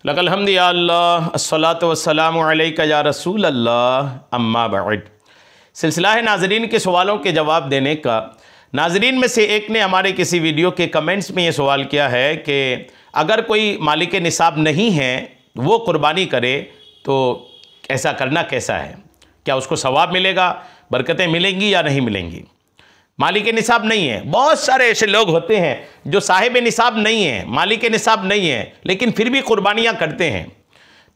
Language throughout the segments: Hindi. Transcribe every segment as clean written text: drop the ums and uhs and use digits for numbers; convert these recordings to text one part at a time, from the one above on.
लकल हम्दि या अल्लाह अस्सलातु वस्सलामु अलैका या रसूल अल्लाह अम्मा बअद। सिलसिला है नाजरीन के सवालों के जवाब देने का। नाजरीन में से एक ने हमारे किसी वीडियो के कमेंट्स में ये सवाल किया है कि अगर कोई मालिक निसाब नहीं है वो कुर्बानी करे तो ऐसा करना कैसा है, क्या उसको सवाब मिलेगा, बरकतें मिलेंगी या नहीं मिलेंगी। मालिक निसाब नहीं है, बहुत सारे ऐसे लोग होते हैं जो साहिब निसाब नहीं है, मालिक निसाब नहीं है, लेकिन फिर भी कुर्बानियाँ करते हैं।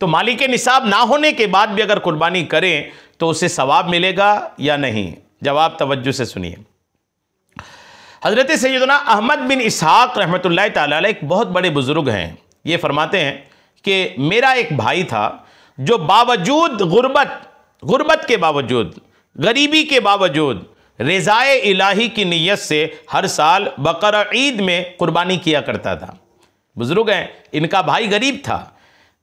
तो मालिक निसाब ना होने के बाद भी अगर कुर्बानी करें तो उसे सवाब मिलेगा या नहीं। जवाब तवज्जो से सुनिए। हज़रत सैयदना अहमद बिन इसहाक़ रहमतुल्लाह तआला अलैह एक बहुत बड़े बुज़ुर्ग हैं। ये फरमाते हैं कि मेरा एक भाई था जो बावजूद गुर्बत के बावजूद, गरीबी के बावजूद रज़ाए इलाही की नीयत से हर साल बकरा ईद में कुर्बानी किया करता था। बुज़ुर्ग हैं, इनका भाई गरीब था,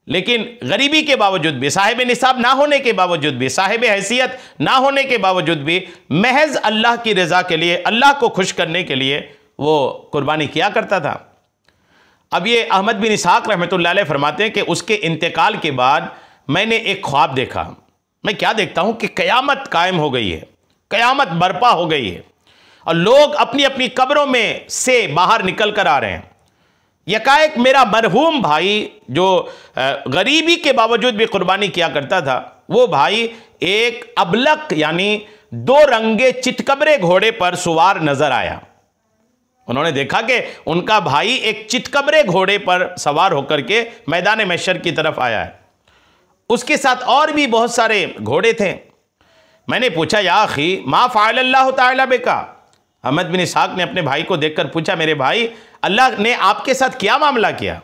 लेकिन गरीबी के बावजूद भी, साहिब निसाब ना होने के बावजूद भी, साहिब हैसियत ना होने के बावजूद भी महज अल्लाह की रज़ा के लिए, अल्लाह को खुश करने के लिए वो कुर्बानी किया करता था। अब ये अहमद बिन इसहाक़ रहमतुल्लाह अलैह फरमाते हैं कि उसके इंतकाल के बाद मैंने एक ख्वाब देखा। मैं क्या देखता हूँ कि क़यामत कायम हो गई है, क़यामत बर्पा हो गई है और लोग अपनी अपनी कब्रों में से बाहर निकल कर आ रहे हैं। यकाएक मेरा मरहूम भाई जो गरीबी के बावजूद भी कुर्बानी किया करता था, वो भाई एक अबलक यानी दो रंगे चितकबरे घोड़े पर सवार नजर आया। उन्होंने देखा कि उनका भाई एक चितकबरे घोड़े पर सवार होकर के मैदान महशर की तरफ आया है। उसके साथ और भी बहुत सारे घोड़े थे। मैंने पूछा, या अखी मा फ़अल अल्लाहु तआला बिका। अहमद बिन इसहाक़ ने अपने भाई को देखकर पूछा, मेरे भाई अल्लाह ने आपके साथ क्या मामला किया।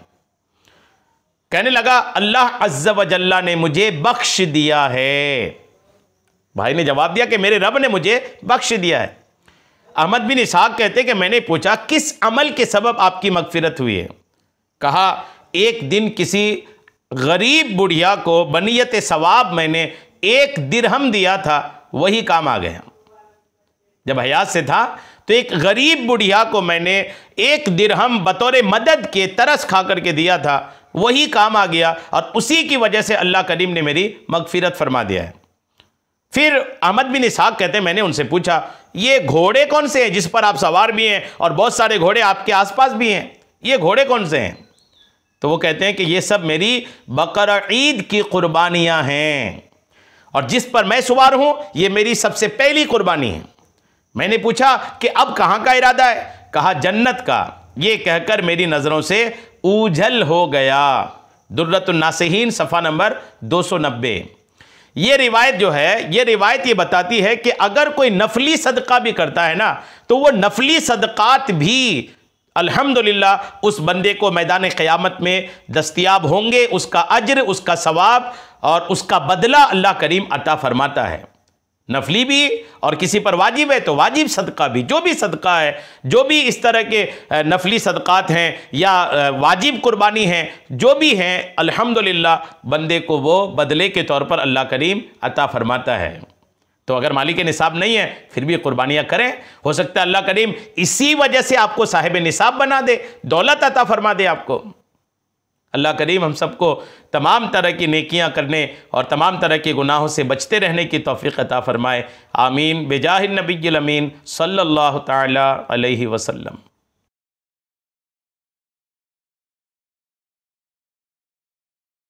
कहने लगा, अल्लाह अज़्ज़ व जल्ला ने मुझे बख्श दिया है। भाई ने जवाब दिया कि मेरे रब ने मुझे बख्श दिया है। अहमद बिन इसहाक़ कहते कि मैंने पूछा, किस अमल के सबब आपकी मगफिरत हुई है। कहा, एक दिन किसी गरीब बुढ़िया को बनियत सवाब मैंने 1 दिरहम दिया था, वही काम आ गया। जब हयात से था तो एक गरीब बुढ़िया को मैंने 1 दिरहम बतौर मदद के तरस खा करके दिया था, वही काम आ गया और उसी की वजह से अल्लाह करीम ने मेरी मगफिरत फरमा दिया है। फिर अहमद बिन इसहाक़ कहते हैं, मैंने उनसे पूछा, ये घोड़े कौन से हैं जिस पर आप सवार भी हैं और बहुत सारे घोड़े आपके आसपास भी हैं, ये घोड़े कौन से हैं। तो वो कहते हैं कि ये सब मेरी बकरा ईद की कुर्बानियाँ हैं और जिस पर मैं सवार हूँ ये मेरी सबसे पहली कुर्बानी है। मैंने पूछा कि अब कहाँ का इरादा है। कहा, जन्नत का। ये कहकर मेरी नज़रों से ऊझल हो गया। दुर्रतुन नासिहीन सफ़ा नंबर 290। ये रिवायत जो है, ये रिवायत ये बताती है कि अगर कोई नफली सदका भी करता है ना, तो वो नफली सदकात भी अल्हम्दुलिल्लाह उस बंदे को मैदान क़यामत में दस्तयाब होंगे। उसका अज्र, उसका सवाब और उसका बदला अल्लाह करीम अता फरमाता है। नफली भी और किसी पर वाजिब है तो वाजिब सदका भी, जो भी सदका है, जो भी इस तरह के नफली सदकात हैं या वाजिब कुर्बानी हैं, जो भी हैं, अल्हम्दुलिल्लाह बंदे को वो बदले के तौर पर अल्लाह करीम अता फरमाता है। तो अगर मालिक निसाब नहीं है फिर भी कुर्बानियाँ करें। हो सकता है अल्लाह करीम इसी वजह से आपको साहिब निसाब बना दे, दौलत अता फरमा दे आपको। अल्लाह करीम हम सबको तमाम तरह की नेकियां करने और तमाम तरह के गुनाहों से बचते रहने की तौफीक अता फरमाए। आमीन। बेजाहिन नबिय्यिल अमीन सल्लल्लाहु तआला अलैहि वसल्लम।